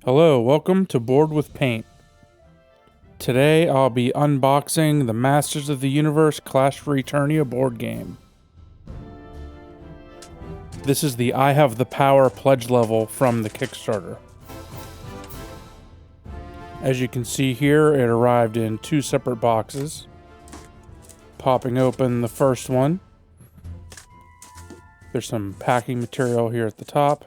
Hello, welcome to Board with Paint. Today I'll be unboxing the Masters of the Universe Clash for Eternia board game. This is the I Have the Power pledge level from the Kickstarter. As you can see here, it arrived in two separate boxes. Popping open the first one, there's some packing material here at the top.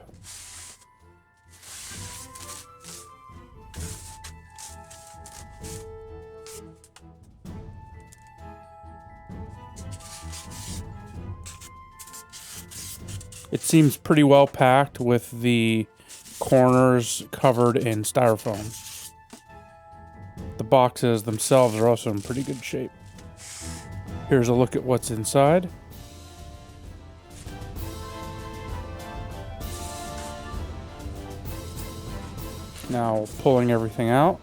It seems pretty well packed with the corners covered in styrofoam. The boxes themselves are also in pretty good shape. Here's a look at what's inside. Now pulling everything out.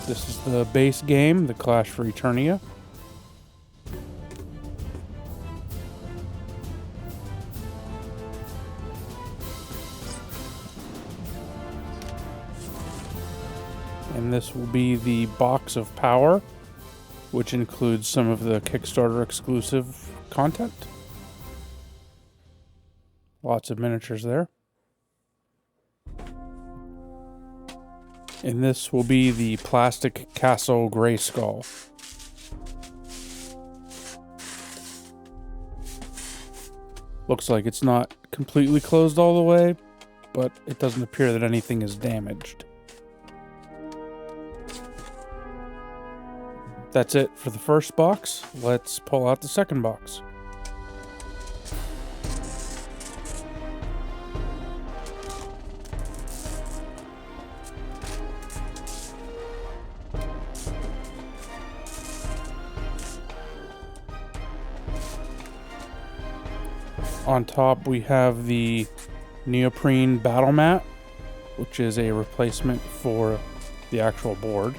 This is the base game, the Clash for Eternia. And this will be the box of power, which includes some of the Kickstarter exclusive content. Lots of miniatures there. And this will be the plastic Castle Grayskull. Looks like it's not completely closed all the way, but it doesn't appear that anything is damaged. That's it for the first box. Let's pull out the second box. On top we have the neoprene battle mat, which is a replacement for the actual board.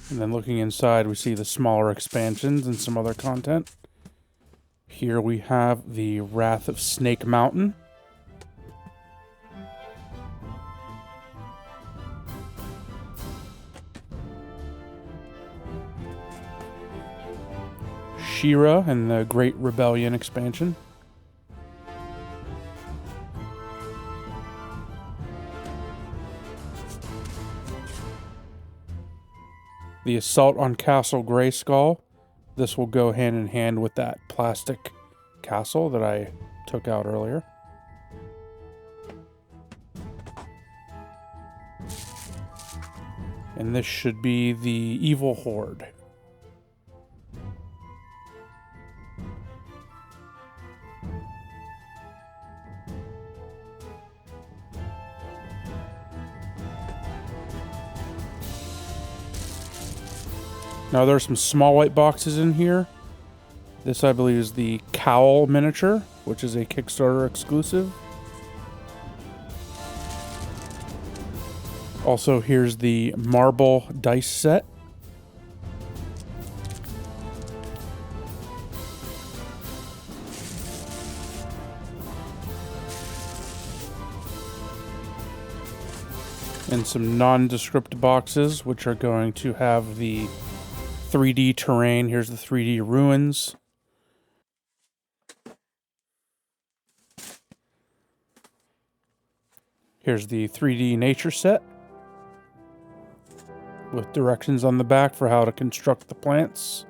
And then looking inside, we see the smaller expansions and some other content. Here we have the Wrath of Snake Mountain. She-Ra and the Great Rebellion expansion. The Assault on Castle Grayskull. This will go hand in hand with that plastic castle that I took out earlier. And this should be the Evil Horde. Now there are some small white boxes in here. This I believe is the Kowl miniature, which is a Kickstarter exclusive. Also here's the marble dice set. And some nondescript boxes, which are going to have the 3D terrain. Here's the 3D ruins. Here's the 3D nature set with directions on the back for how to construct the plants.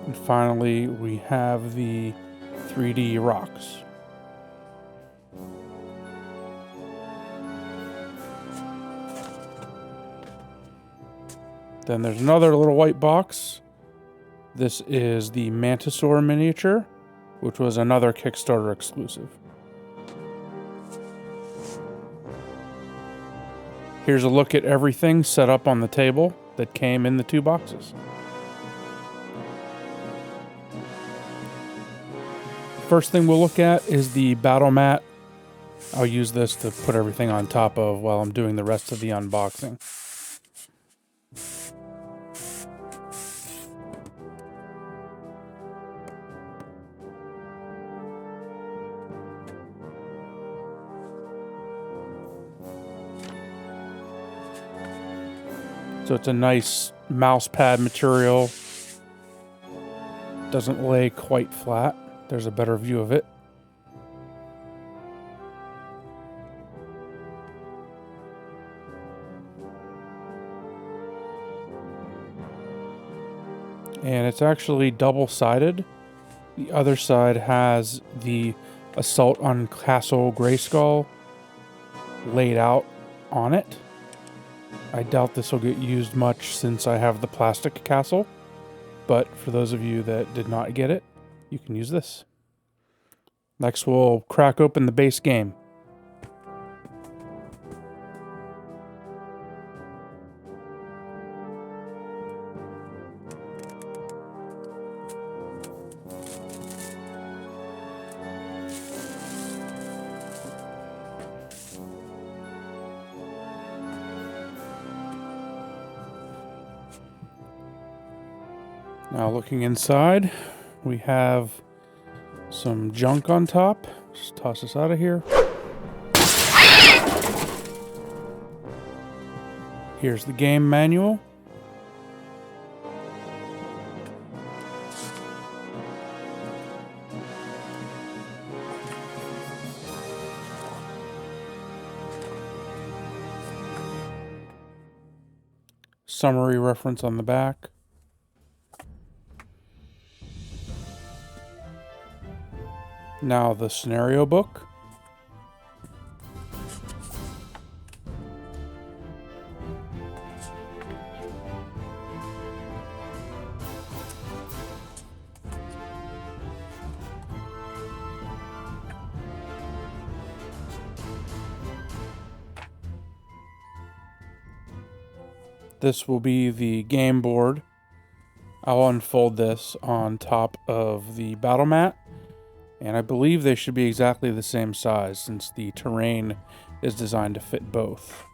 And finally, we have the 3D rocks. Then there's another little white box. This is the Mantisaur miniature, which was another Kickstarter exclusive. Here's a look at everything set up on the table that came in the two boxes. First thing we'll look at is the battle mat. I'll use this to put everything on top of while I'm doing the rest of the unboxing. So it's a nice mouse pad material. Doesn't lay quite flat. There's a better view of it. And it's actually double-sided. The other side has the Assault on Castle Grayskull laid out on it. I doubt this will get used much since I have the plastic castle, but for those of you that did not get it, you can use this. Next, we'll crack open the base game. Now looking inside, we have some junk on top. Just toss this out of here. Here's the game manual. Summary reference on the back. Now the scenario book. This will be the game board. I'll unfold this on top of the battle mat. And I believe they should be exactly the same size since the terrain is designed to fit both.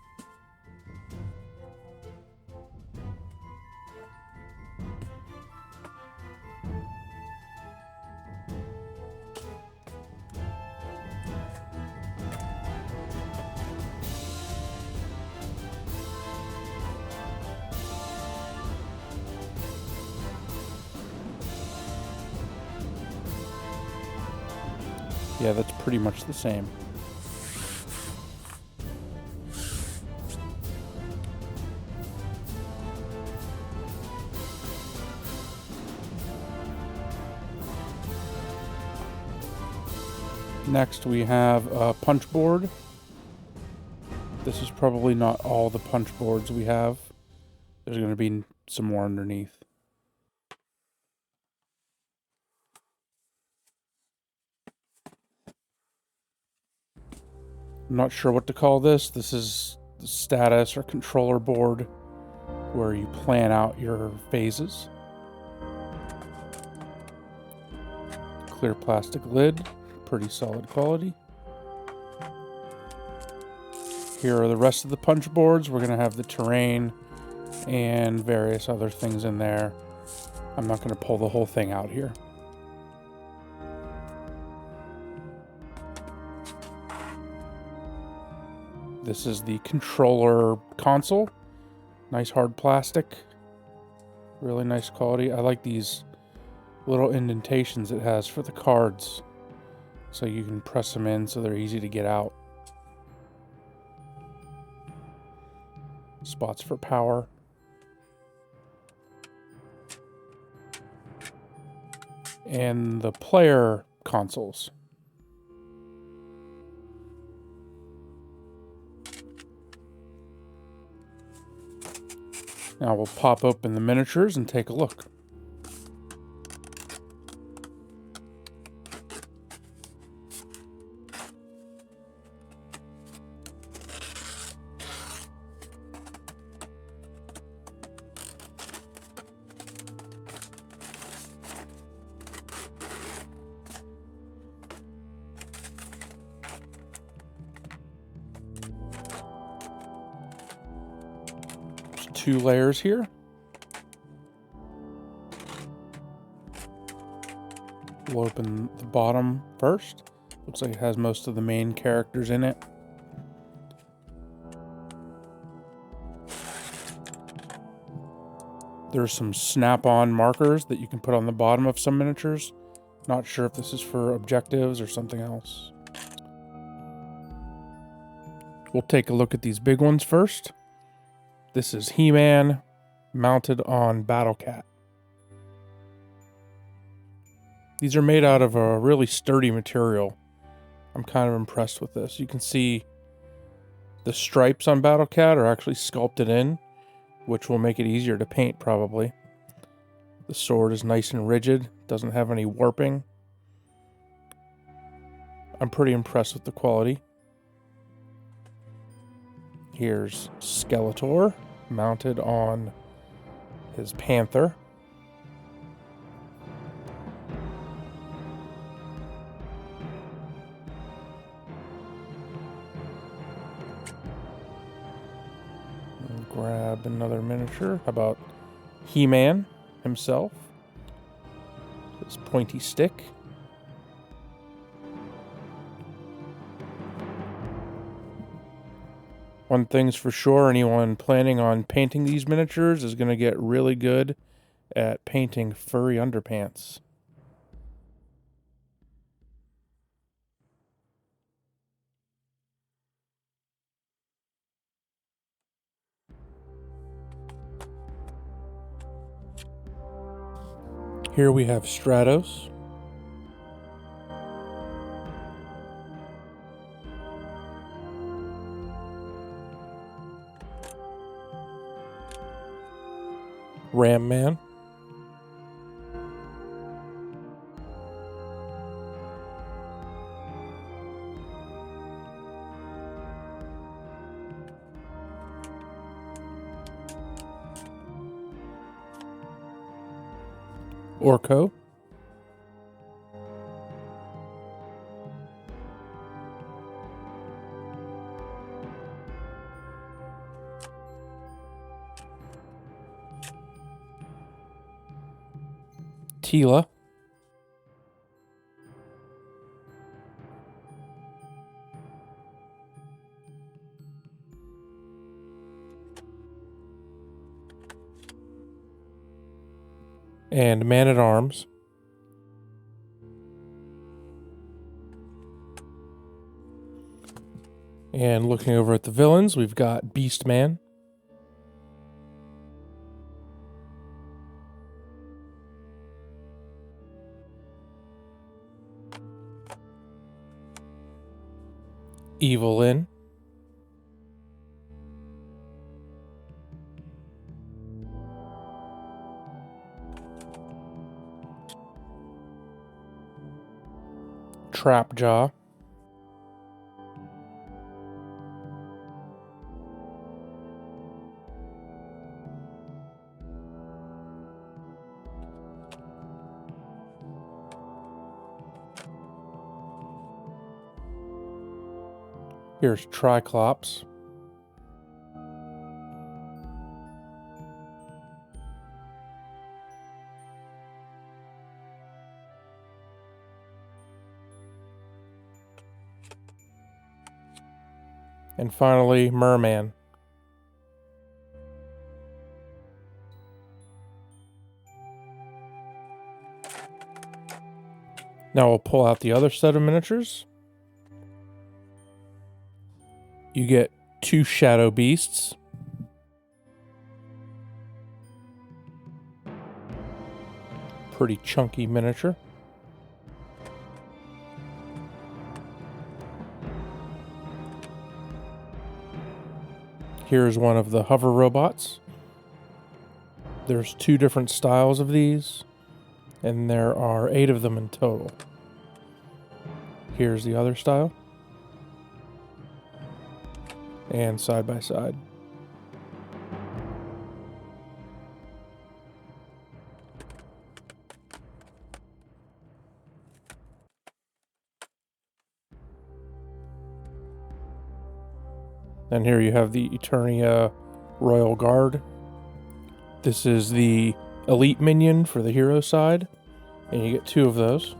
Yeah, that's pretty much the same. Next we have a punch board. This is probably not all the punch boards we have. There's going to be some more underneath. I'm not sure what to call this. This is the status or controller board where you plan out your phases. Clear plastic lid, pretty solid quality. Here are the rest of the punch boards. We're going to have the terrain and various other things in there. I'm not going to pull the whole thing out here. This is the controller console. Nice hard plastic. Really nice quality. I like these little indentations it has for the cards. So you can press them in so they're easy to get out. Spots for power. And the player consoles. Now we'll pop open the miniatures and take a look. Two layers here. We'll open the bottom first. Looks like it has most of the main characters in it. There's some snap-on markers that you can put on the bottom of some miniatures. Not sure if this is for objectives or something else. We'll take a look at these big ones first. This is He-Man mounted on Battle Cat. These are made out of a really sturdy material. I'm kind of impressed with this. You can see the stripes on Battle Cat are actually sculpted in, which will make it easier to paint probably. The sword is nice and rigid, doesn't have any warping. I'm pretty impressed with the quality. Here's Skeletor mounted on his Panther. Grab another miniature. How about He-Man himself? His pointy stick. One thing's for sure, anyone planning on painting these miniatures is going to get really good at painting furry underpants. Here we have Stratos. Ram Man. Orko. Tila. And Man-at-Arms. And looking over at the villains, we've got Beastman. Evil-Lyn. Trapjaw. Here's Triclops. And finally, Merman. Now we'll pull out the other set of miniatures. You get 2 Shadow Beasts. Pretty chunky miniature. Here's one of the hover robots. There's 2 different styles of these, and there are 8 of them in total. Here's the other style. And side by side. And here you have the Eternia Royal Guard. This is the Elite Minion for the hero side, and you get 2 of those.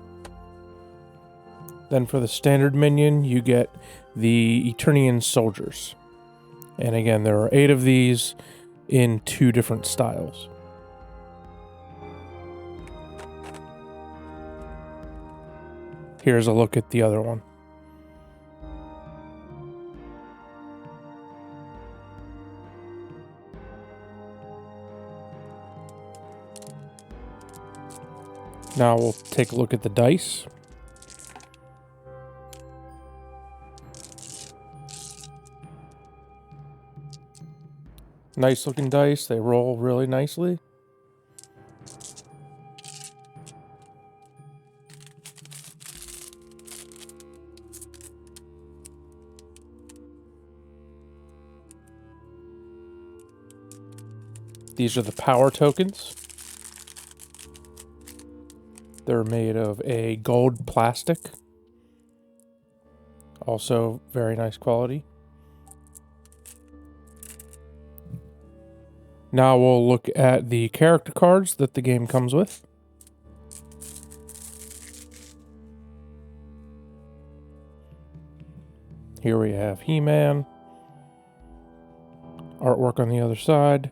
Then for the standard minion, you get the Eternian Soldiers. And again, there are 8 of these in 2 different styles. Here's a look at the other one. Now we'll take a look at the dice. Nice looking dice. They roll really nicely. These are the power tokens. They're made of a gold plastic. Also very nice quality. Now we'll look at the character cards that the game comes with. Here we have He-Man. Artwork on the other side.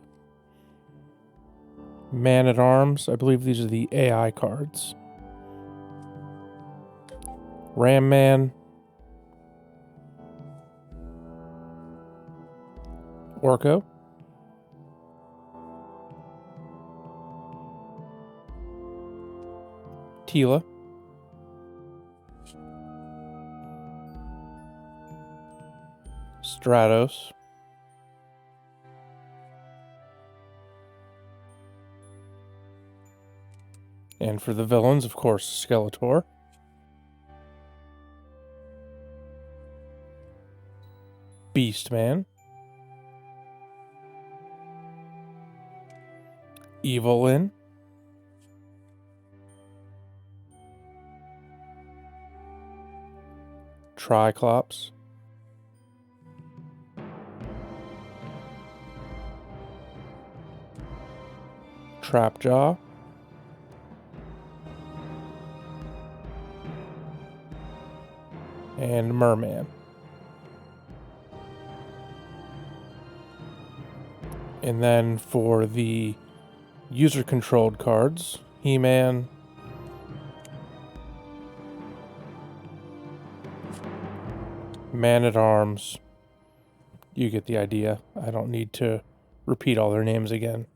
Man-at-Arms. I believe these are the AI cards. Ram Man. Orko. Tila. Stratos. And for the villains, of course, Skeletor. Beastman. Evelyn. Triclops. Trapjaw. And Merman. And then for the user-controlled cards, He-Man, Man-at-Arms. You get the idea. I don't need to repeat all their names again.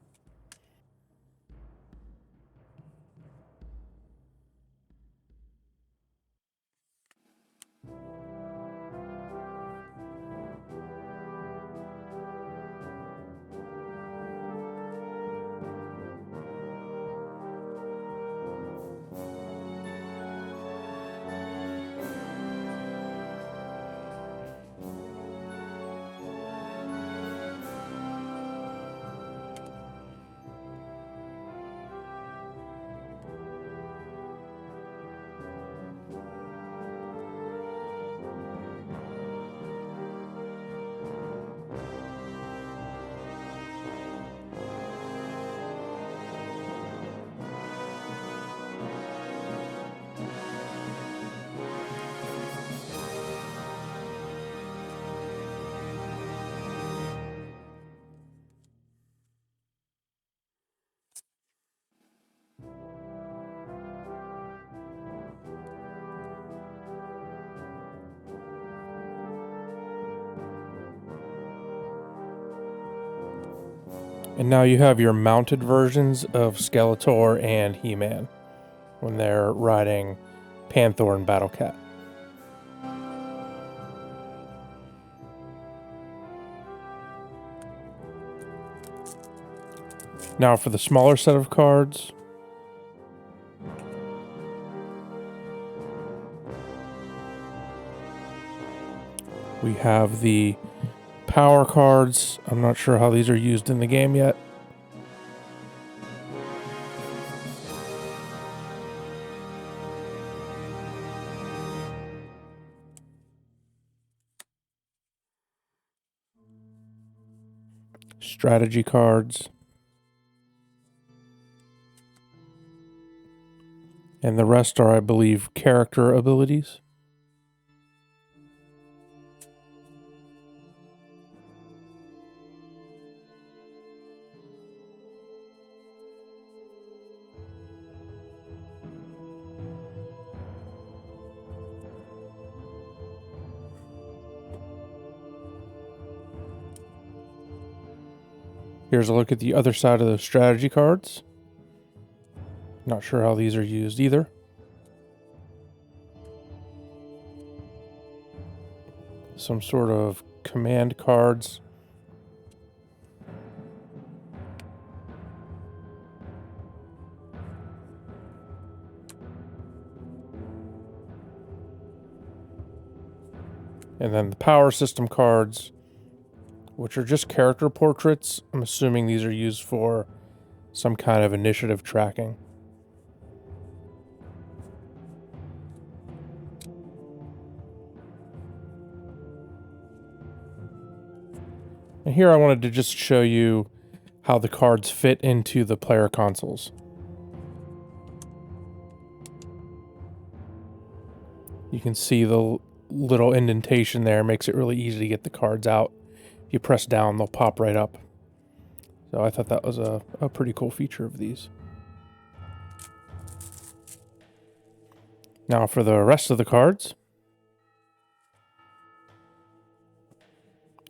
And now you have your mounted versions of Skeletor and He-Man when they're riding Panther and Battle Cat. Now for the smaller set of cards, we have the power cards. I'm not sure how these are used in the game yet. Strategy cards. And the rest are, I believe, character abilities. Here's a look at the other side of those strategy cards. Not sure how these are used either. Some sort of command cards. And then the power system cards, which are just character portraits. I'm assuming these are used for some kind of initiative tracking. And here I wanted to just show you how the cards fit into the player consoles. You can see the little indentation there makes it really easy to get the cards out. If you press down, they'll pop right up. So I thought that was a pretty cool feature of these. Now for the rest of the cards.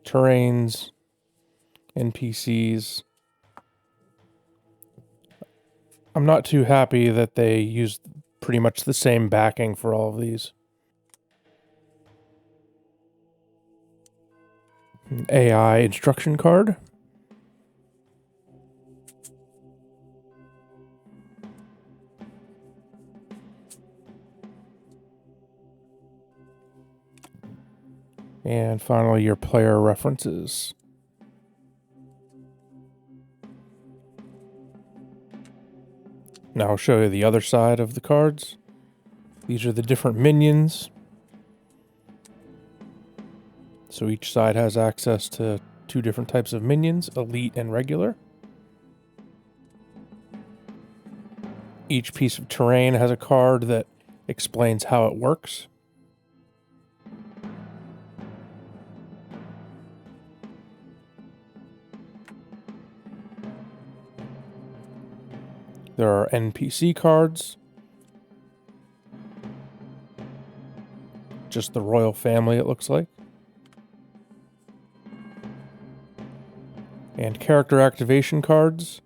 Terrains, NPCs. I'm not too happy that they used pretty much the same backing for all of these. An AI instruction card. And finally, your player references. Now I'll show you the other side of the cards. These are the different minions. So each side has access to 2 different types of minions, elite and regular. Each piece of terrain has a card that explains how it works. There are NPC cards. Just the royal family, it looks like. And character activation cards.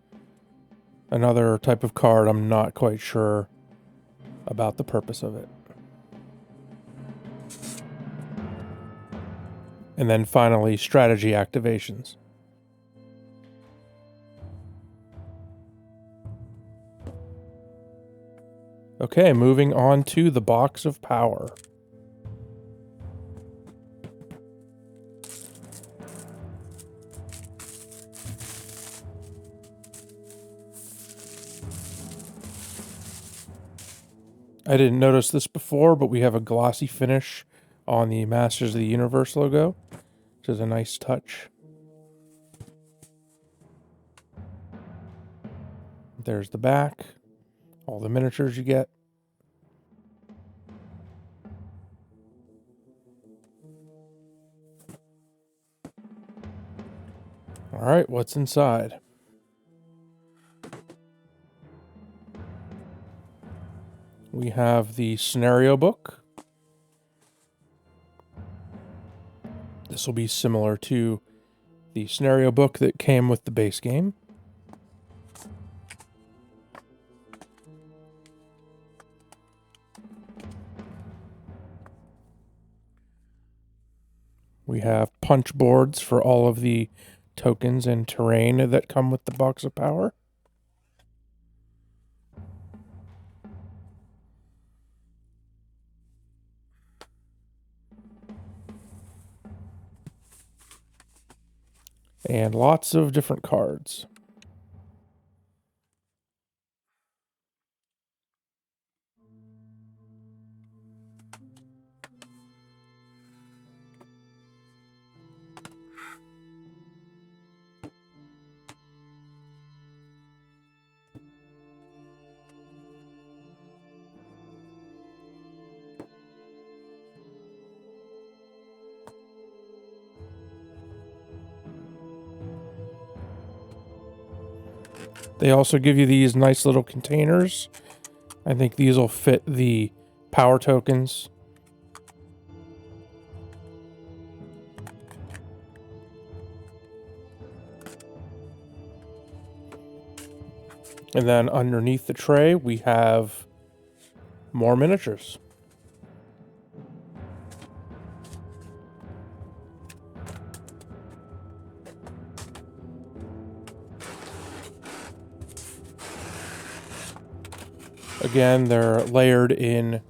Another type of card I'm not quite sure about the purpose of it. And then finally, strategy activations. Okay, moving on to the box of power. I didn't notice this before, but we have a glossy finish on the Masters of the Universe logo, which is a nice touch. There's the back, all the miniatures you get. All right, what's inside? We have the scenario book. This will be similar to the scenario book that came with the base game. We have punch boards for all of the tokens and terrain that come with the box of power. And lots of different cards. They also give you these nice little containers. I think these will fit the power tokens. And then underneath the tray, we have more miniatures. Again, they're layered in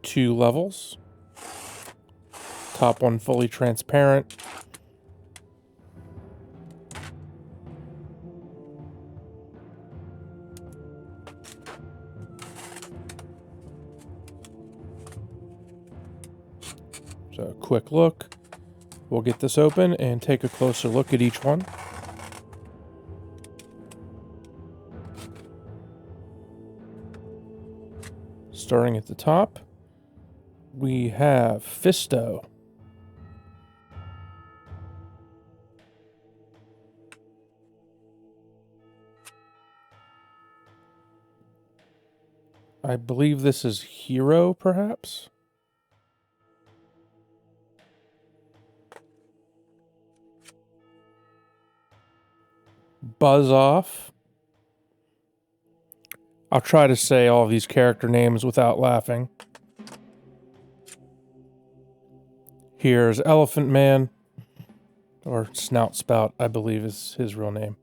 2 levels. Top one fully transparent. So a quick look. We'll get this open and take a closer look at each one. Starting at the top, we have Fisto. I believe this is Hero, perhaps? Buzz Off. I'll try to say all these character names without laughing. Here's Elephant Man, or Snout Spout, I believe is his real name.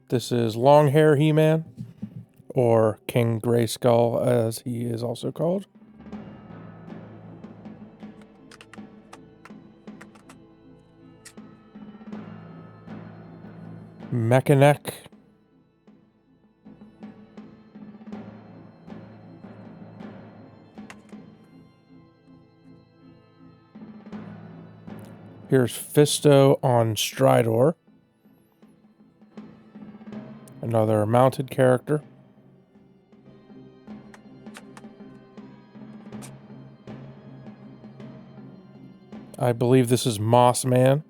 This is Longhair He-Man, or King Greyskull as he is also called. Mechanic. Here's Fisto on Stridor. Another mounted character. I believe this is Moss Man.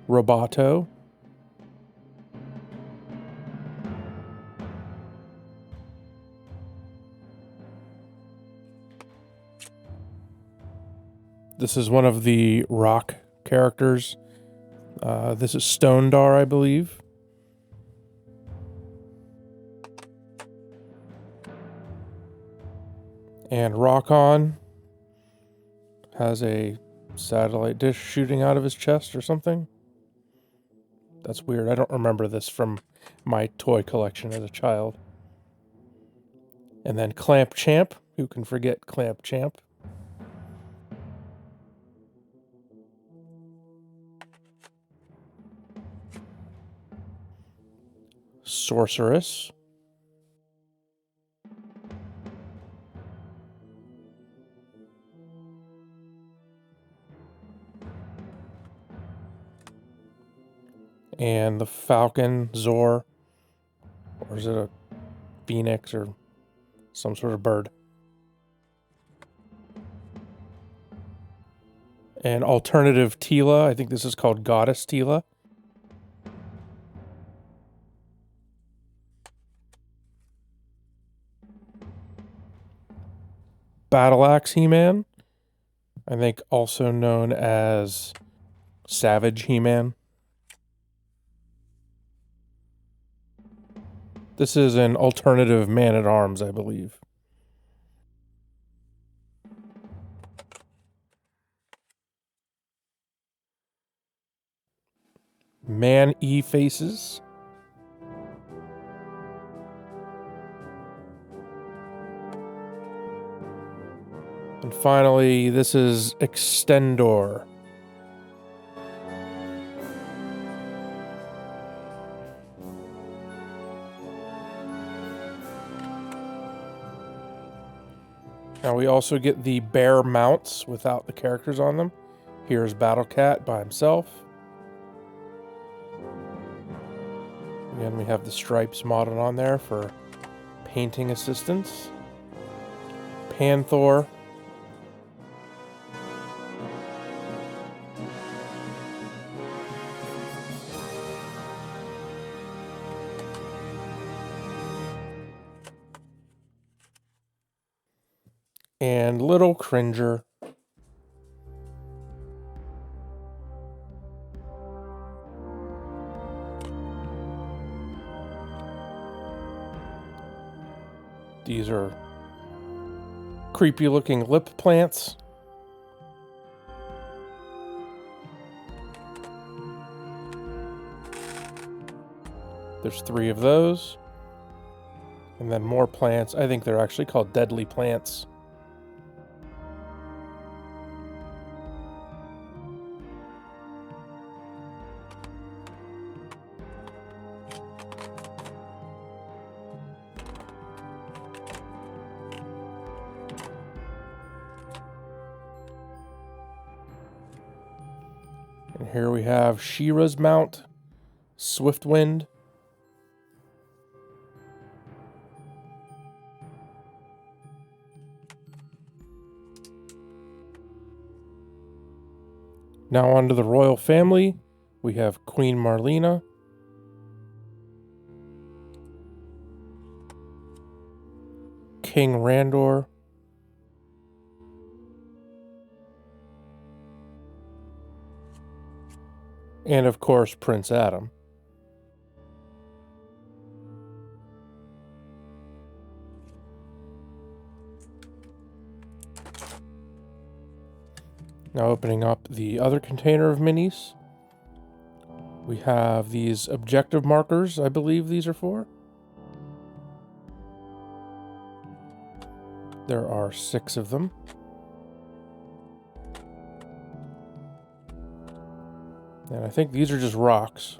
Roboto. This is one of the rock characters. This is Stondar, I believe. And Rockon has a satellite dish shooting out of his chest or something. That's weird. I don't remember this from my toy collection as a child. And then Clamp Champ. Who can forget Clamp Champ? Sorceress. And the Falcon, Zor. Or is it a phoenix or some sort of bird? And alternative Tila. I think this is called Goddess Tila. Battle Axe He-Man. I think also known as Savage He-Man. This is an alternative Man-at-Arms, I believe. Man-E-Faces. And finally, this is Extendor. Now we also get the bear mounts without the characters on them. Here's Battle Cat by himself. Again, we have the stripes modded on there for painting assistance. Panther. and Little Cringer. These are creepy looking lip plants. There's 3 of those. And then more plants. I think they're actually called deadly plants. And here we have She-Ra's mount, Swiftwind. Now on to the royal family. We have Queen Marlena, King Randor, and of course Prince Adam. Now opening up the other container of minis. We have these objective markers, I believe these are for. There are 6 of them. And I think these are just rocks.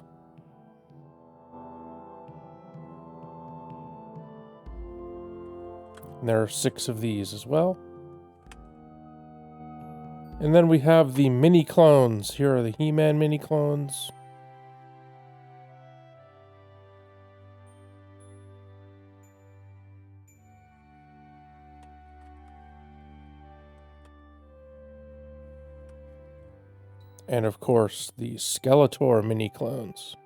And there are 6 of these as well. And then we have the mini clones. Here are the He-Man mini clones. And of course, the Skeletor mini clones.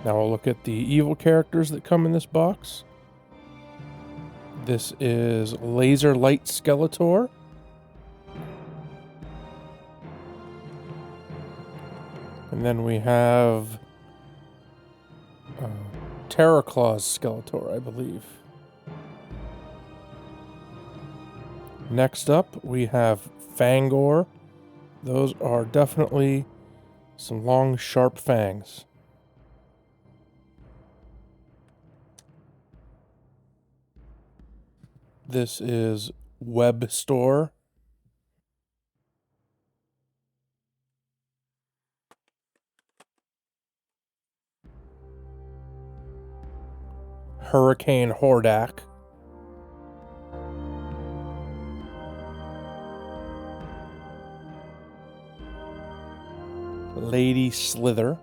Now we'll look at the evil characters that come in this box. This is Laser Light Skeletor. And then we have Terror Claws Skeletor, I believe. Next up, we have Fangor. Those are definitely some long, sharp fangs. This is Web Store. Hurricane Hordak. Lady Slither.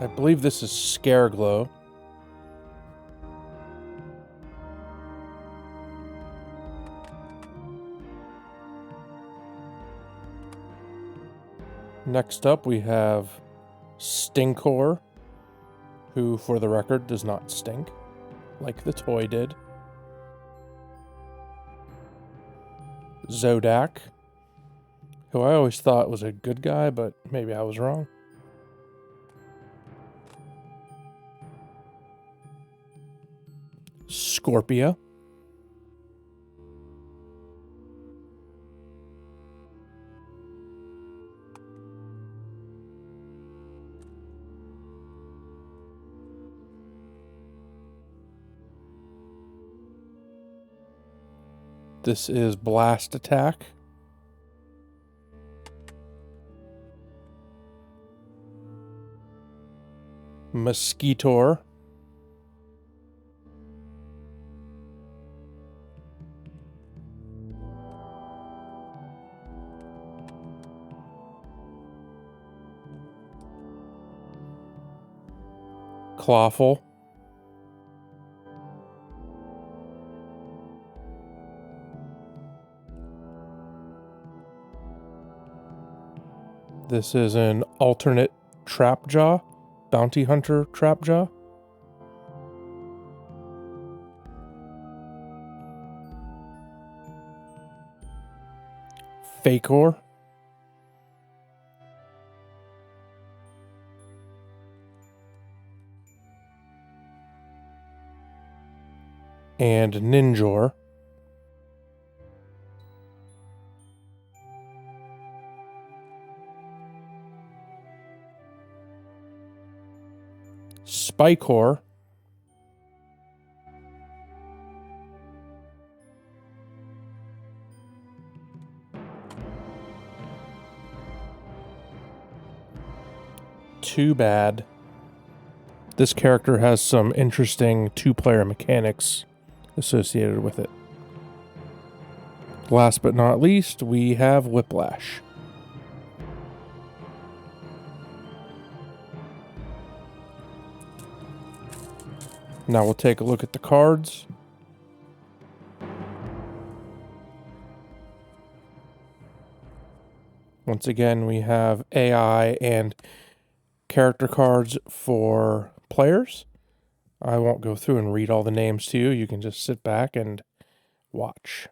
I believe this is Scareglow. Next up, we have Stinkor, who, for the record, does not stink, like the toy did. Zodak, who I always thought was a good guy, but maybe I was wrong. Scorpia. This is Blast Attack. Mosquitor. Clawful. This is an alternate Trapjaw, Bounty Hunter Trapjaw. Fakor. And Ninjor. Spikor. Too bad. This character has some interesting two-player mechanics associated with it. Last but not least, we have Whiplash. Now we'll take a look at the cards. Once again, we have AI and character cards for players. I won't go through and read all the names to you. You can just sit back and watch.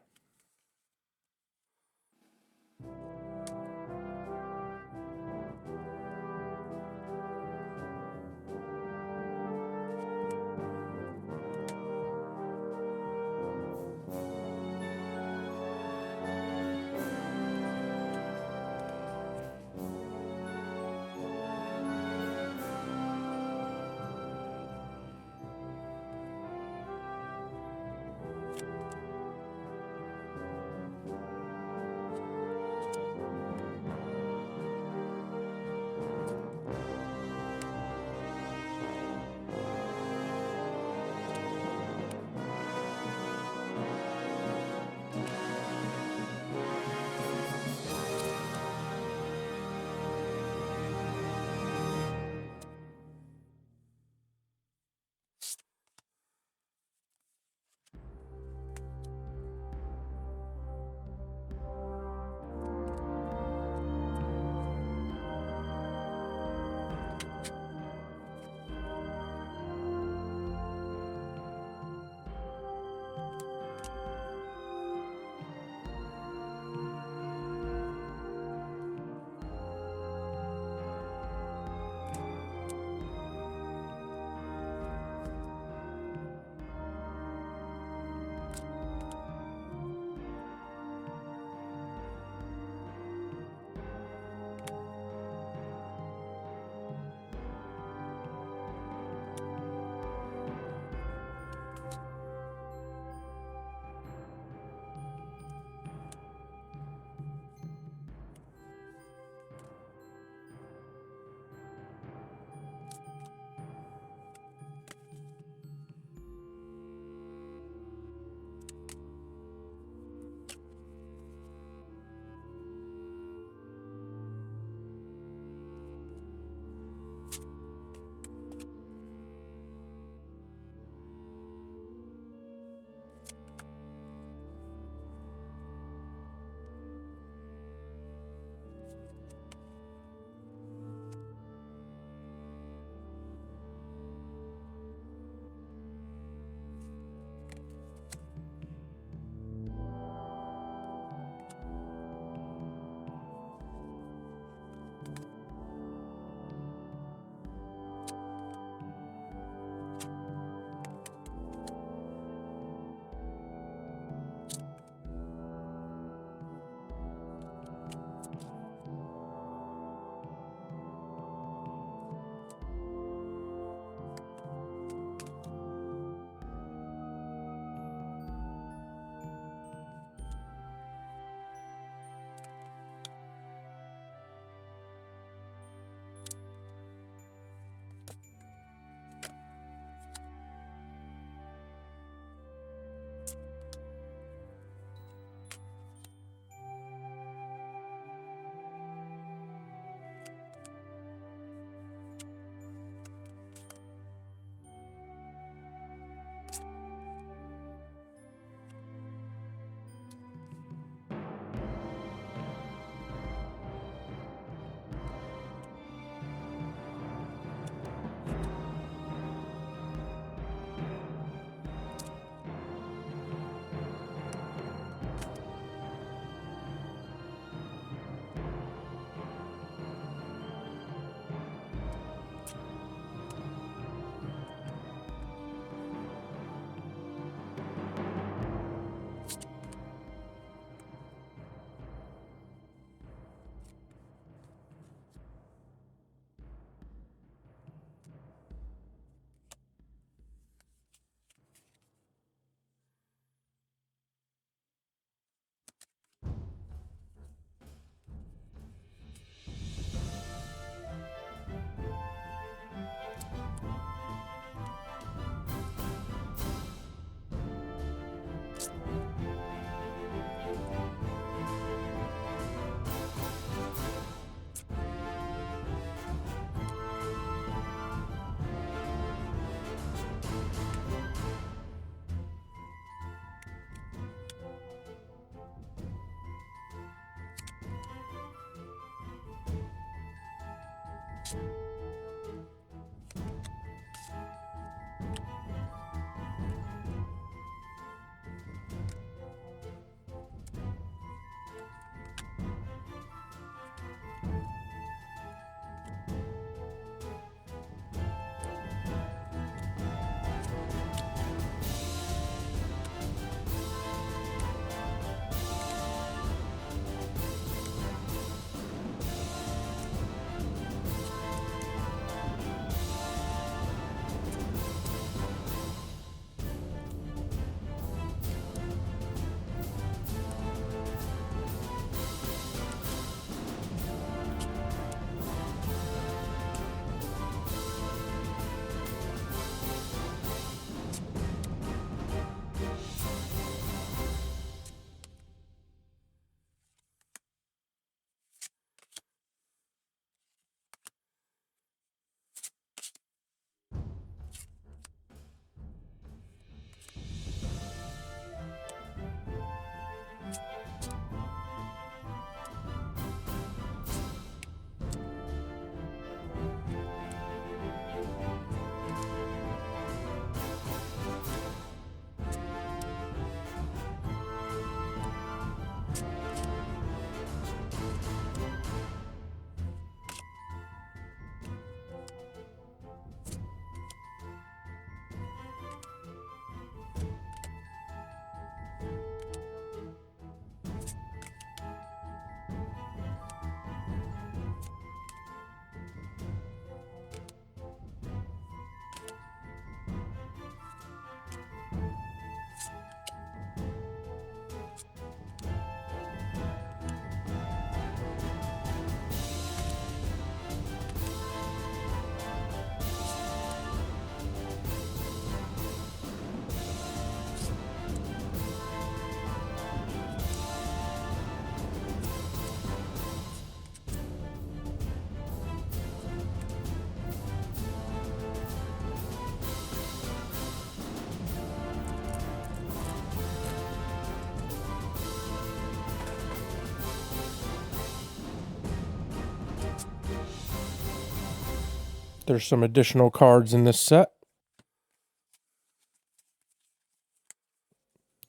There's some additional cards in this set.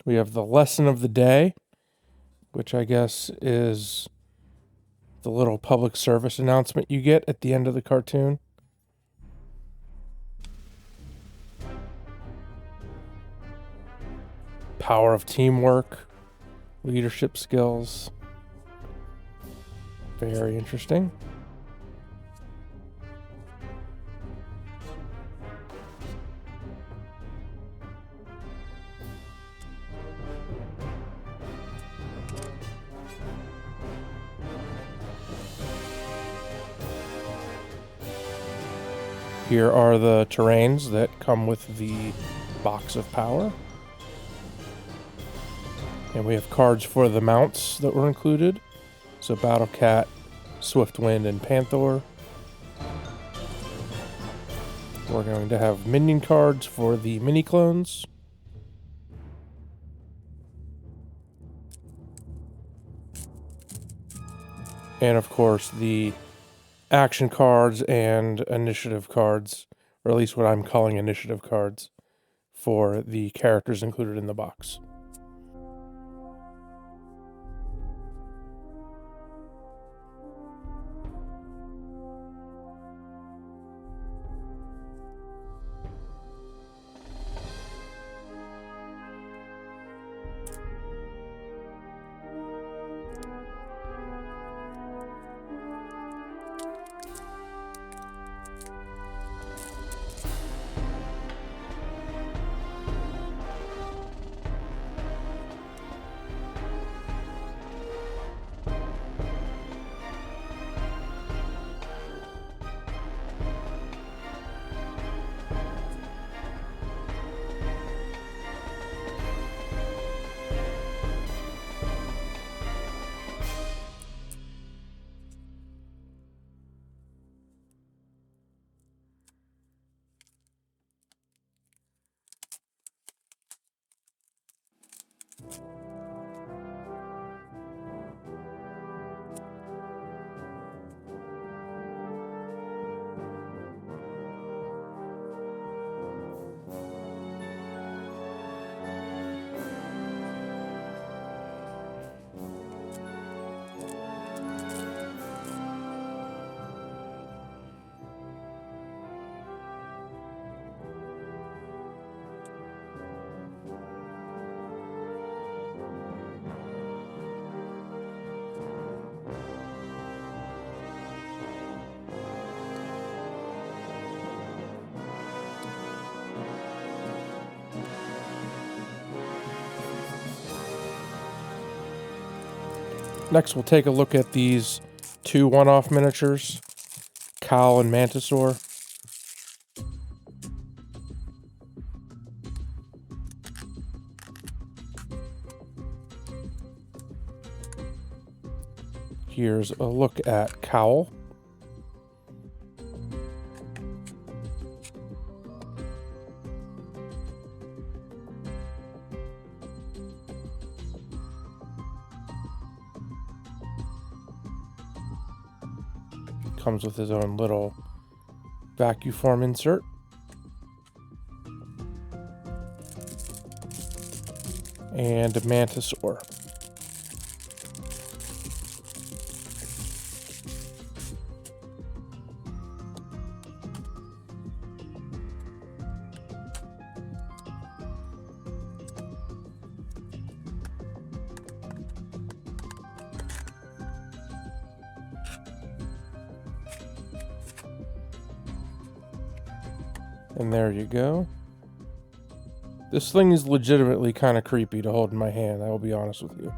We have the lesson of the day, which I guess is the little public service announcement you get at the end of the cartoon. Power of teamwork, leadership skills. Very interesting. Here are the terrains that come with the box of power. And we have cards for the mounts that were included. So Battle Cat, Swiftwind, and Panther. We're going to have minion cards for the mini clones. And of course the action cards and initiative cards, or at least what I'm calling initiative cards, for the characters included in the box. Next, we'll take a look at these two one-off miniatures, Kowl and Mantisaur. Here's a look at Kowl. Comes with his own little vacuum form insert. And a Mantisaur. And there you go. This thing is legitimately kind of creepy to hold in my hand, I will be honest with you.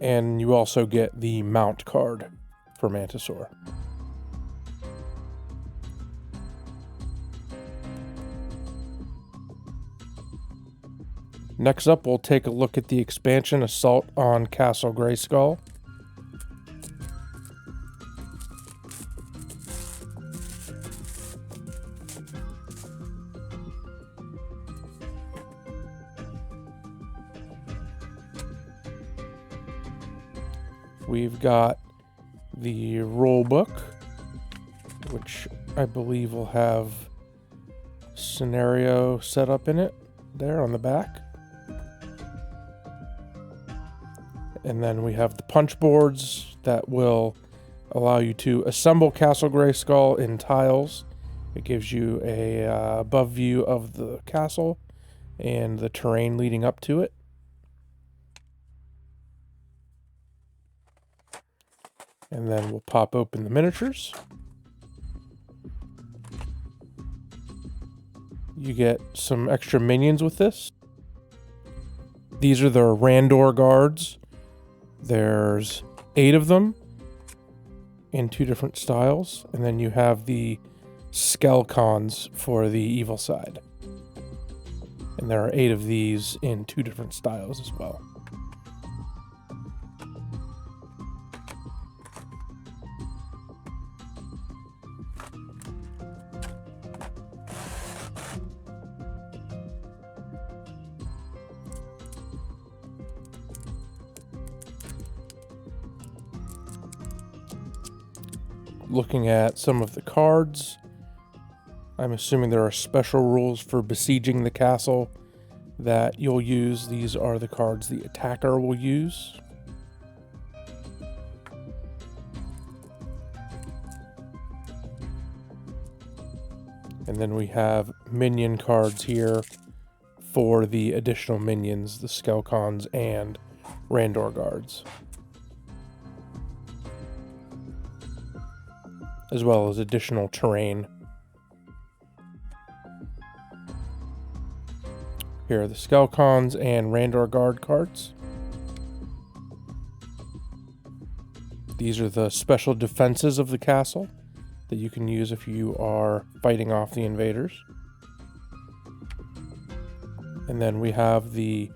And you also get the mount card for Mantisaur. Next up, we'll take a look at the expansion Assault on Castle Grayskull. We've got the rule book, which I believe will have scenario set up in it there on the back. And then we have the punch boards that will allow you to assemble Castle Grayskull in tiles. It gives you a above view of the castle and the terrain leading up to it. And then we'll pop open the miniatures. You get some extra minions with this. These are the Randor guards. There's 8 of them in 2 different styles. And then you have the Skelcons for the evil side. And there are 8 of these in 2 different styles as well. Looking at some of the cards, I'm assuming there are special rules for besieging the castle that you'll use. These are the cards the attacker will use. And then we have minion cards here for the additional minions, the Skelcons and Randor guards, as well as additional terrain. Here are the Skelcons and Randor guard cards. These are the special defenses of the castle that you can use if you are fighting off the invaders. And then we have the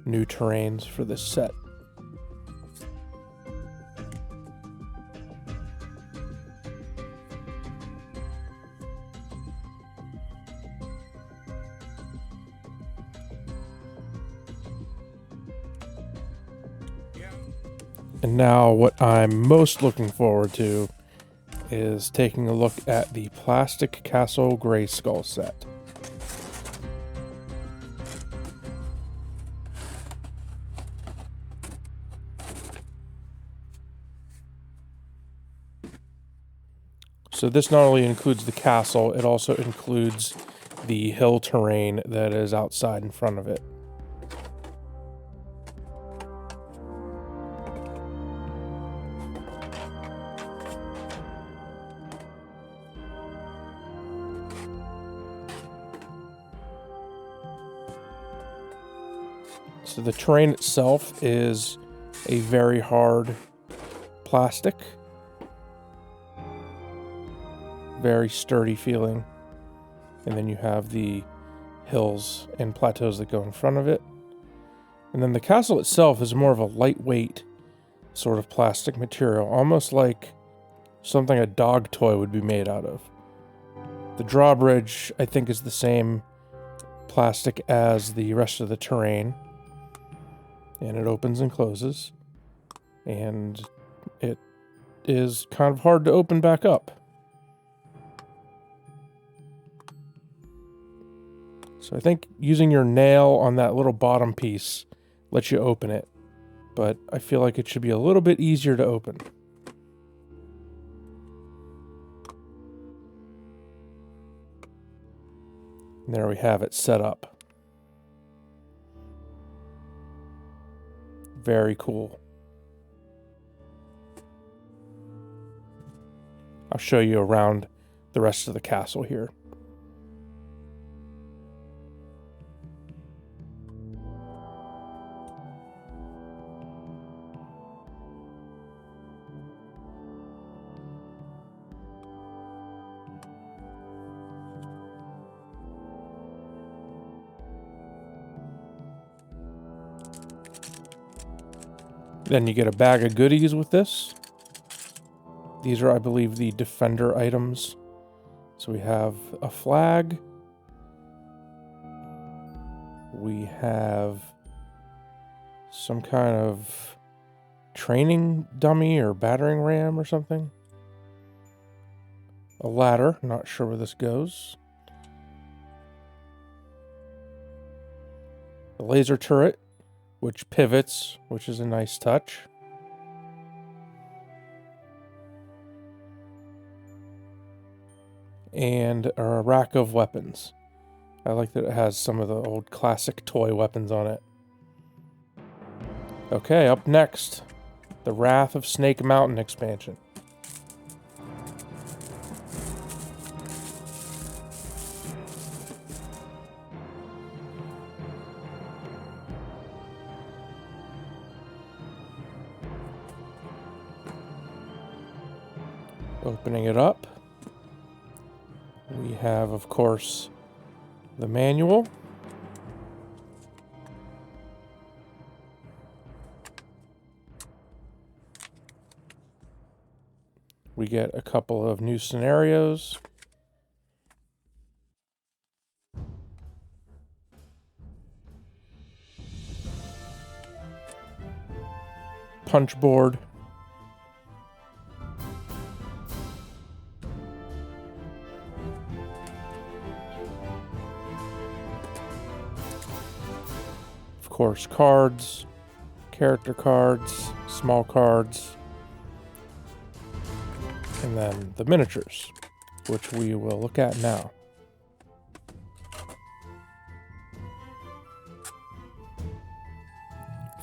new terrains for this set. And now what I'm most looking forward to is taking a look at the plastic Castle Grayskull set. So this not only includes the castle, it also includes the hill terrain that is outside in front of it. So the terrain itself is a very hard plastic. Very sturdy feeling. And then you have the hills and plateaus that go in front of it. And then the castle itself is more of a lightweight sort of plastic material, almost like something a dog toy would be made out of. The drawbridge, I think, is the same plastic as the rest of the terrain. And it opens and closes. And it is kind of hard to open back up. So I think using your nail on that little bottom piece lets you open it. But I feel like it should be a little bit easier to open. And there we have it set up. Very cool. I'll show you around the rest of the castle here. Then you get a bag of goodies with this. These are, I believe, the defender items. So we have a flag. We have some kind of training dummy or battering ram or something. A ladder, not sure where this goes. The laser turret, which pivots, which is a nice touch. And a rack of weapons. I like that it has some of the old classic toy weapons on it. Okay, up next, the Wrath of Snake Mountain expansion. Opening it up, we have, of course, the manual. We get a couple of new scenarios. Punch board. Of course, cards, character cards, small cards, and then the miniatures, which we will look at now.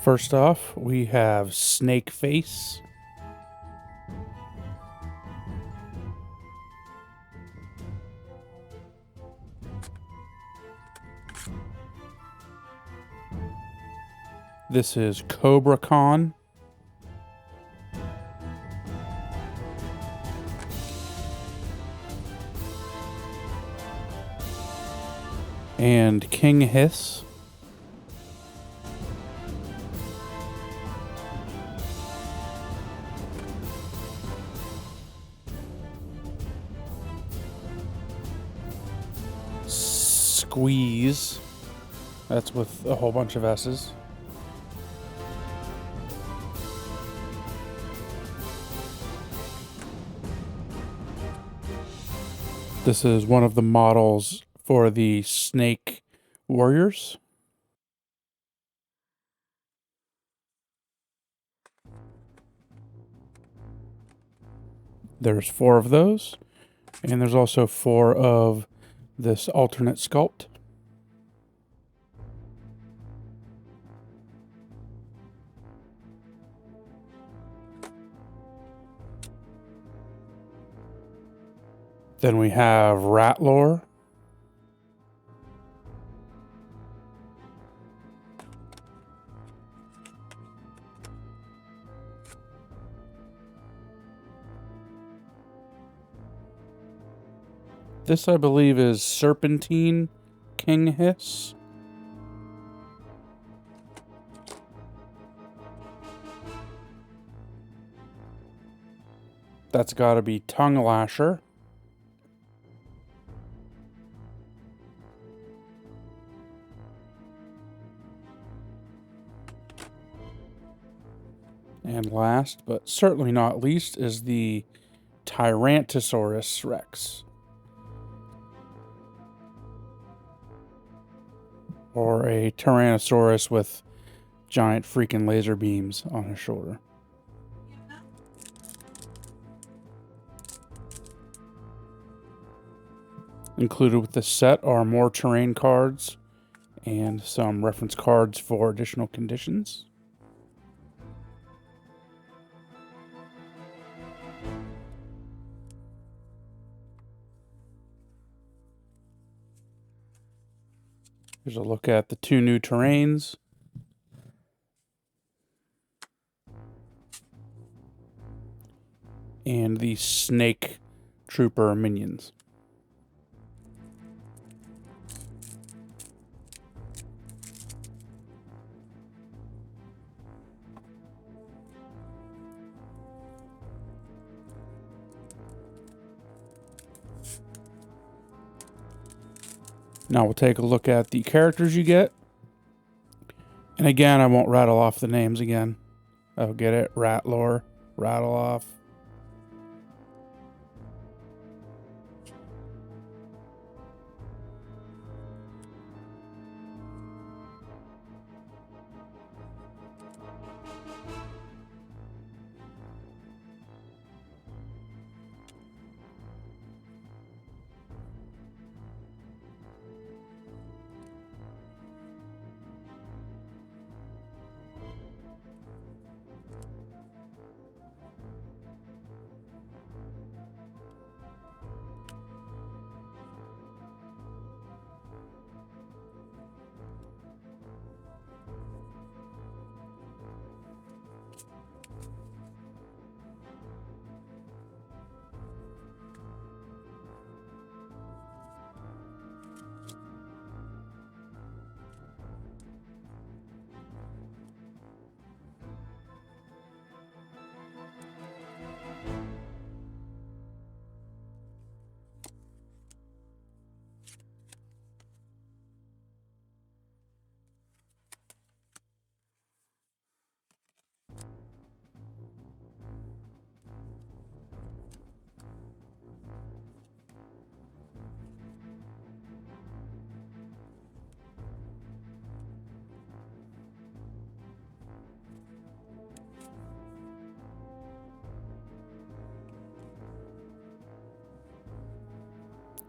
First off, we have Snake Face. This is Cobra Khan. And King Hiss. Squeeze. That's with a whole bunch of S's. This is one of the models for the Snake Warriors. There's 4 of those, and there's also 4 of this alternate sculpt. Then we have Ratlore. This, I believe, is Serpentine King Hiss. That's got to be Tongue Lasher. And last, but certainly not least, is the Tyrantosaurus Rex. Or a Tyrannosaurus with giant freaking laser beams on his shoulder. Included with the set are more terrain cards and some reference cards for additional conditions. Here's a look at the 2 new terrains. And the Snake Trooper minions. Now we'll take a look at the characters you get. And again, I won't rattle off the names again. Oh, get it? Ratlore, rattle off.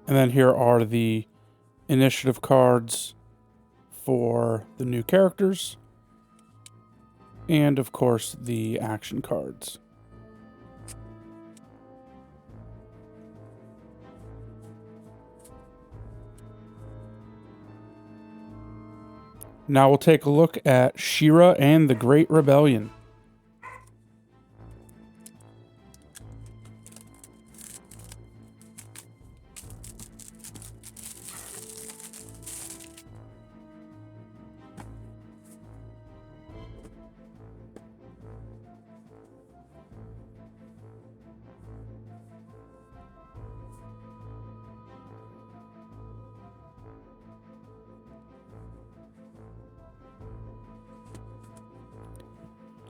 And then here are the initiative cards for the new characters. And of course, the action cards. Now we'll take a look at She-Ra and the Great Rebellion.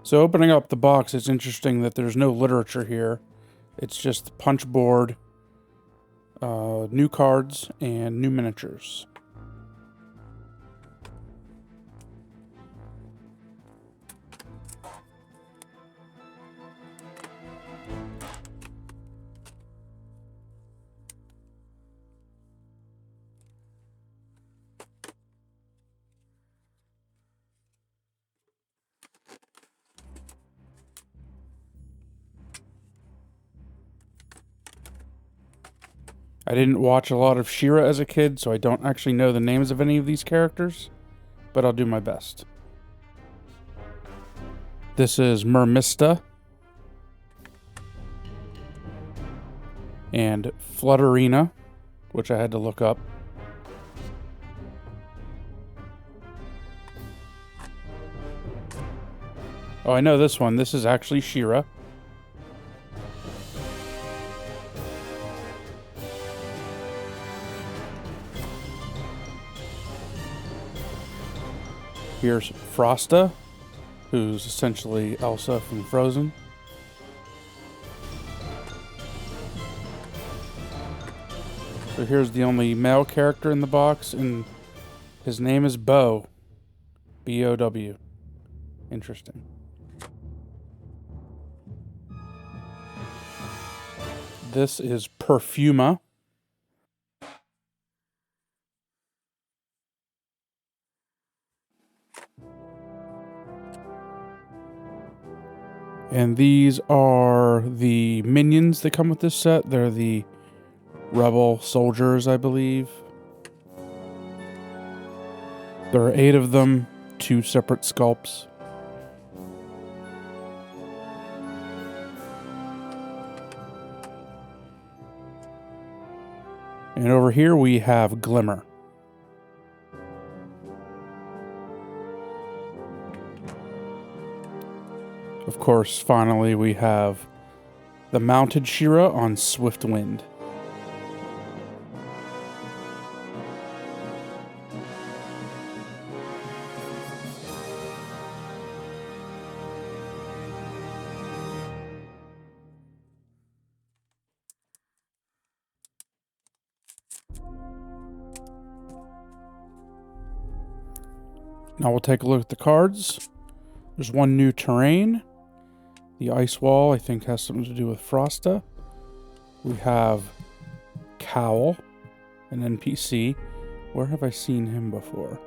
So opening up the box, it's interesting that there's no literature here. It's just punch board, new cards, and new miniatures. I didn't watch a lot of She-Ra as a kid, so I don't actually know the names of any of these characters, but I'll do my best. This is Mermista and Flutterina, which I had to look up. Oh, I know this one. This is actually She-Ra. Here's Frosta, who's essentially Elsa from Frozen. So here's the only male character in the box, and his name is Bow. B-O-W. Interesting. This is Perfuma. And these are the minions that come with this set. They're the Rebel soldiers, I believe. There are 8 of them, 2 separate sculpts. And over here we have Glimmer. Of course, finally we have the mounted She-Ra on Swift Wind. Now we'll take a look at the cards. There's one new terrain. The ice wall, I think, has something to do with Frosta. We have Kowl, an NPC. Where have I seen him before?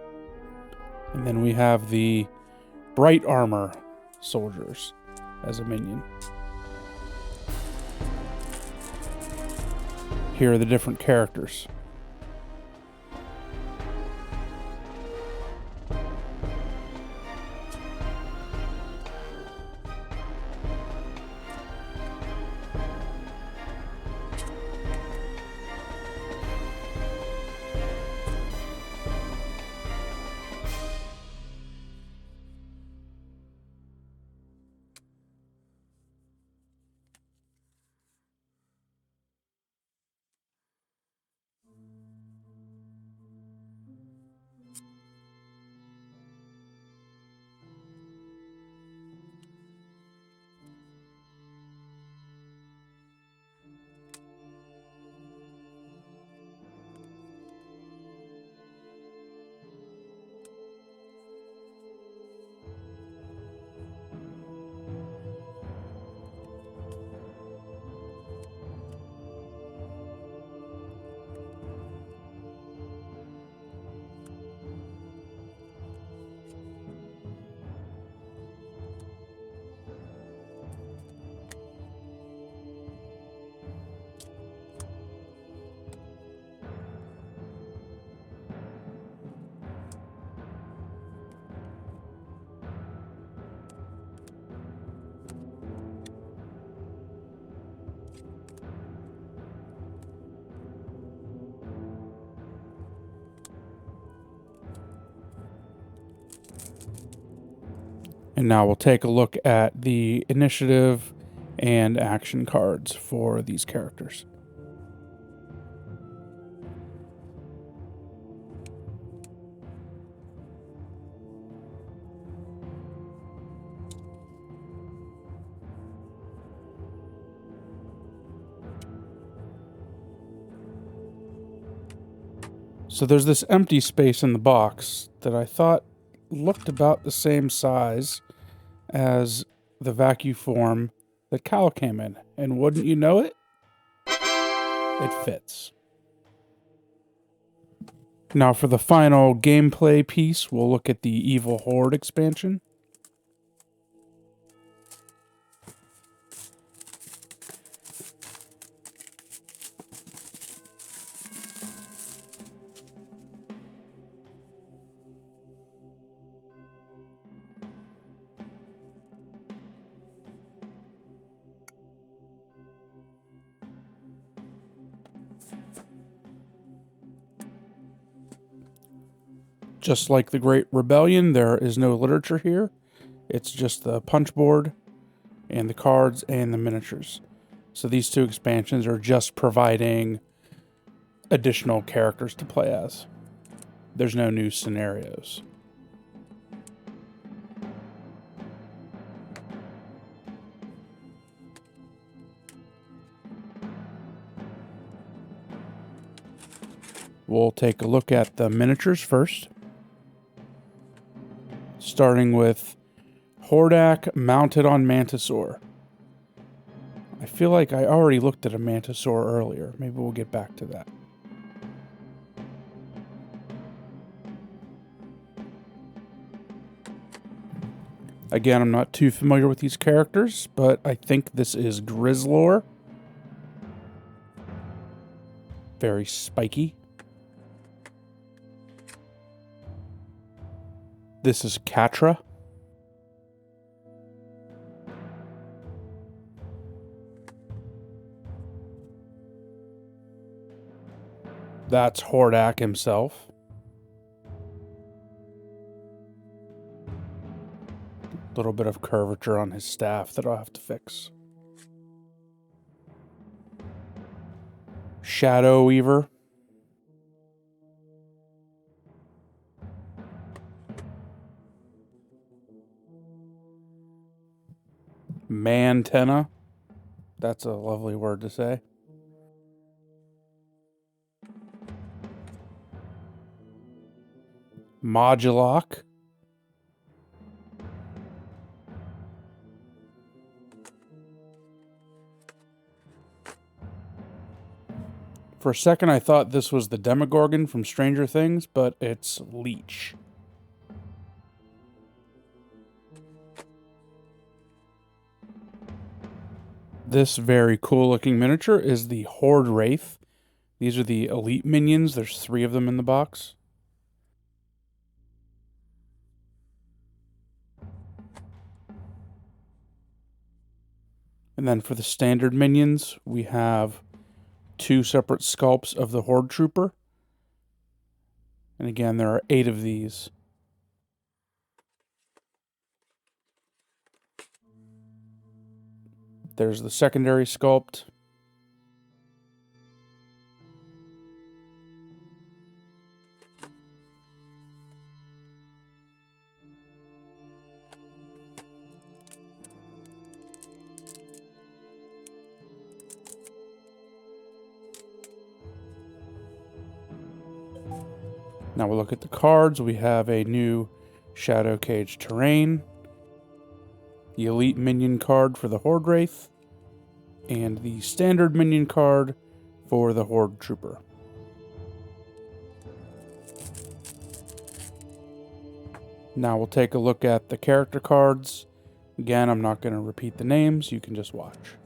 And then we have the Bright Armor soldiers as a minion. Here are the different characters. And now we'll take a look at the initiative and action cards for these characters. So there's this empty space in the box that I thought looked about the same size as the vacuum form that Kowl came in. And wouldn't you know it? It fits. Now for the final gameplay piece, we'll look at the Evil Horde expansion. Just like the Great Rebellion, there is no literature here. It's just the punch board and the cards and the miniatures. So these two expansions are just providing additional characters to play as. There's no new scenarios. We'll take a look at the miniatures first. Starting with Hordak mounted on Mantisaur. I feel like I already looked at a Mantisaur earlier. Maybe we'll get back to that. Again, I'm not too familiar with these characters, but I think this is Greyskull. Very spiky. This is Catra. That's Hordak himself. Little bit of curvature on his staff that I'll have to fix. Shadow Weaver. Mantenna. That's a lovely word to say. Modulok. For a second, I thought this was the Demogorgon from Stranger Things, but it's Leech. This very cool looking miniature is the Horde Wraith. These are the elite minions. There's 3 of them in the box. And then for the standard minions, we have 2 separate sculpts of the Horde Trooper. And again, there are 8 of these. There's the secondary sculpt. Now we'll look at the cards. We have a new Shadow Cage Terrain, the Elite Minion card for the Horde Wraith, and the Standard Minion card for the Horde Trooper. Now we'll take a look at the character cards. Again, I'm not going to repeat the names. You can just watch.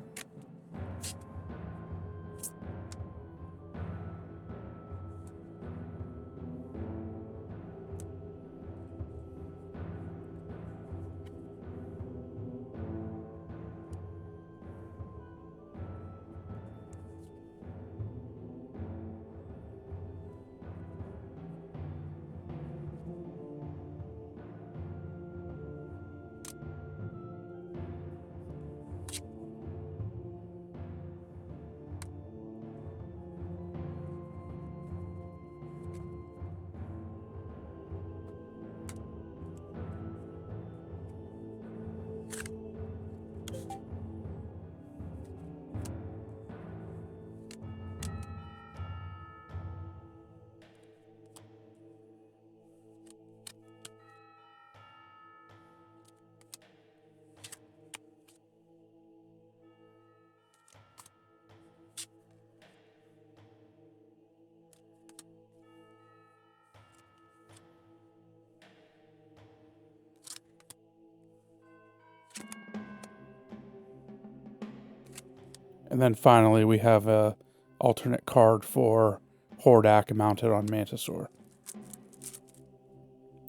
And then finally, we have a alternate card for Hordak mounted on Mantisaur.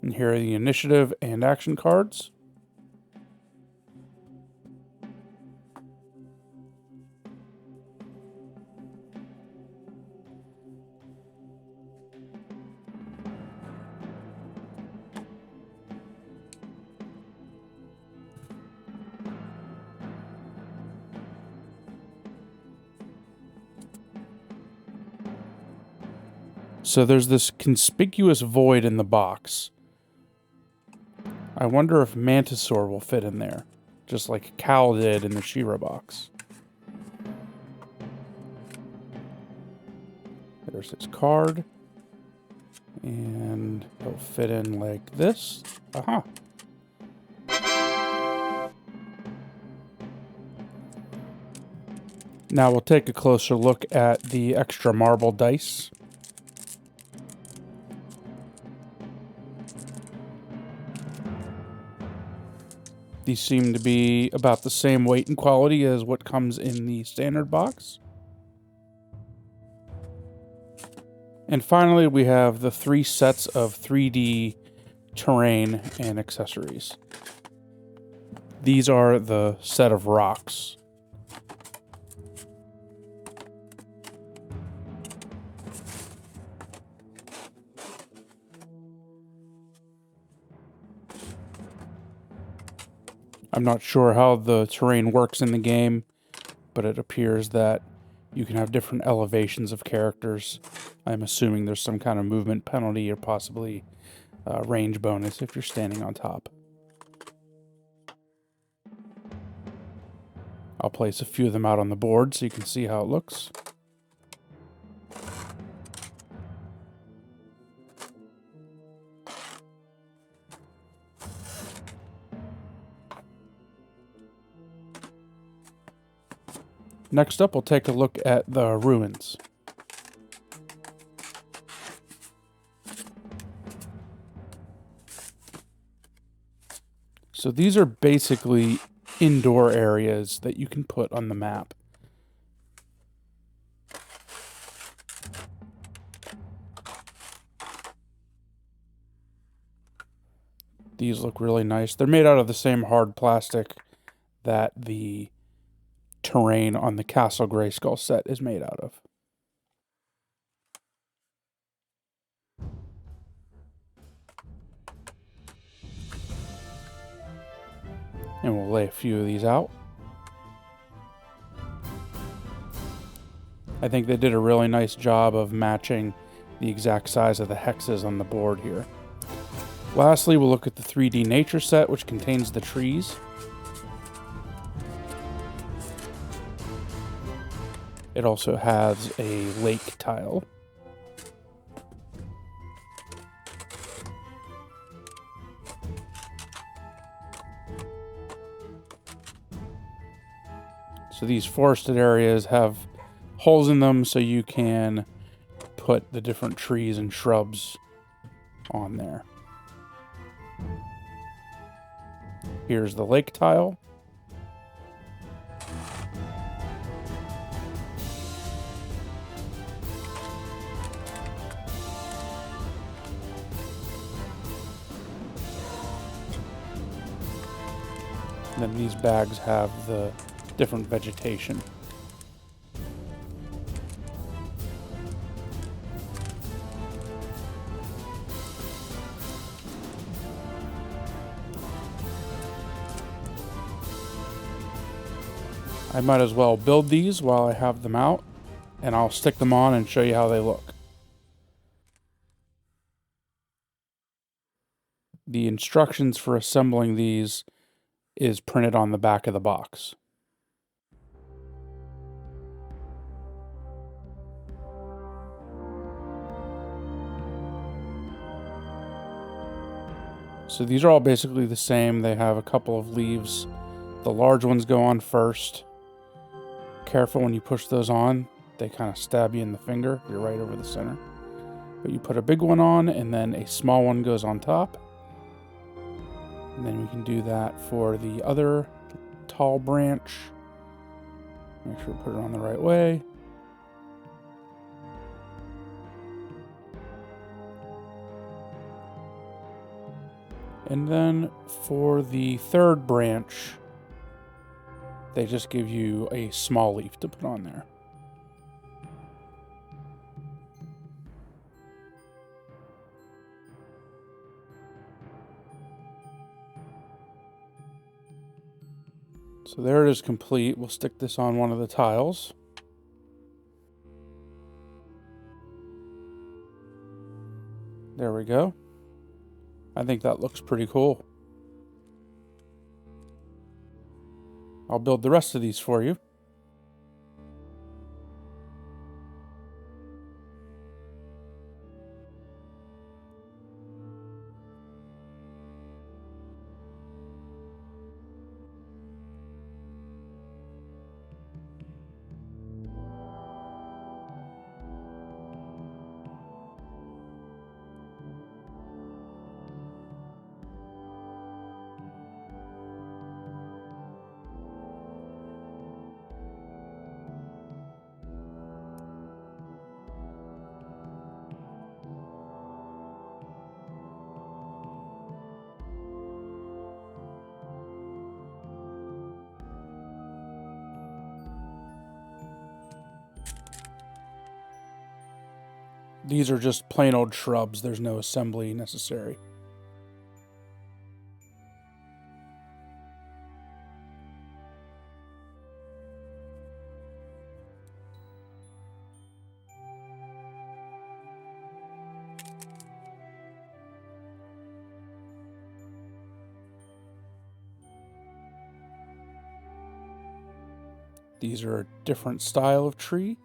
And here are the initiative and action cards. So there's this conspicuous void in the box. I wonder if Mantisaur will fit in there, just like Kowl did in the She-Ra box. There's his card. And he'll fit in like this. Aha. Now we'll take a closer look at the extra marble dice. These seem to be about the same weight and quality as what comes in the standard box. And finally, we have the 3 sets of 3D terrain and accessories. These are the set of rocks. I'm not sure how the terrain works in the game, but it appears that you can have different elevations of characters. I'm assuming there's some kind of movement penalty or possibly range bonus if you're standing on top. I'll place a few of them out on the board so you can see how it looks. Next up, we'll take a look at the ruins. So these are basically indoor areas that you can put on the map. These look really nice. They're made out of the same hard plastic that the terrain on the Castle Grayskull set is made out of. And we'll lay a few of these out. I think they did a really nice job of matching the exact size of the hexes on the board here. Lastly, we'll look at the 3D nature set, which contains the trees. It also has a lake tile. So these forested areas have holes in them so you can put the different trees and shrubs on there. Here's the lake tile. And then these bags have the different vegetation. I might as well build these while I have them out, and I'll stick them on and show you how they look. The instructions for assembling these is printed on the back of the box. So these are all basically the same. They have a couple of leaves. The large ones go on first. Careful when you push those on. They kind of stab you in the finger. You're right over the center. But you put a big one on, and then a small one goes on top. And then we can do that for the other tall branch. Make sure we put it on the right way. And then for the third branch, they just give you a small leaf to put on there. So there it is complete. We'll stick this on one of the tiles. we go. I think that looks pretty cool. I'll build the rest of these for you. These are just plain old shrubs. There's no assembly necessary. These are a different style of tree.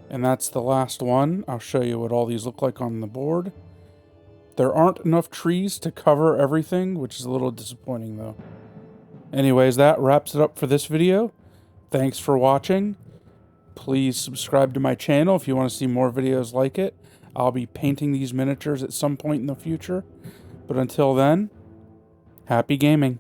And that's the last one. I'll show you what all these look like on the board. There aren't enough trees to cover everything, which is a little disappointing though. Anyways, that wraps it up for this video. Thanks for watching. Please subscribe to my channel if you want to see more videos like it. I'll be painting these miniatures at some point in the future. But until then, happy gaming.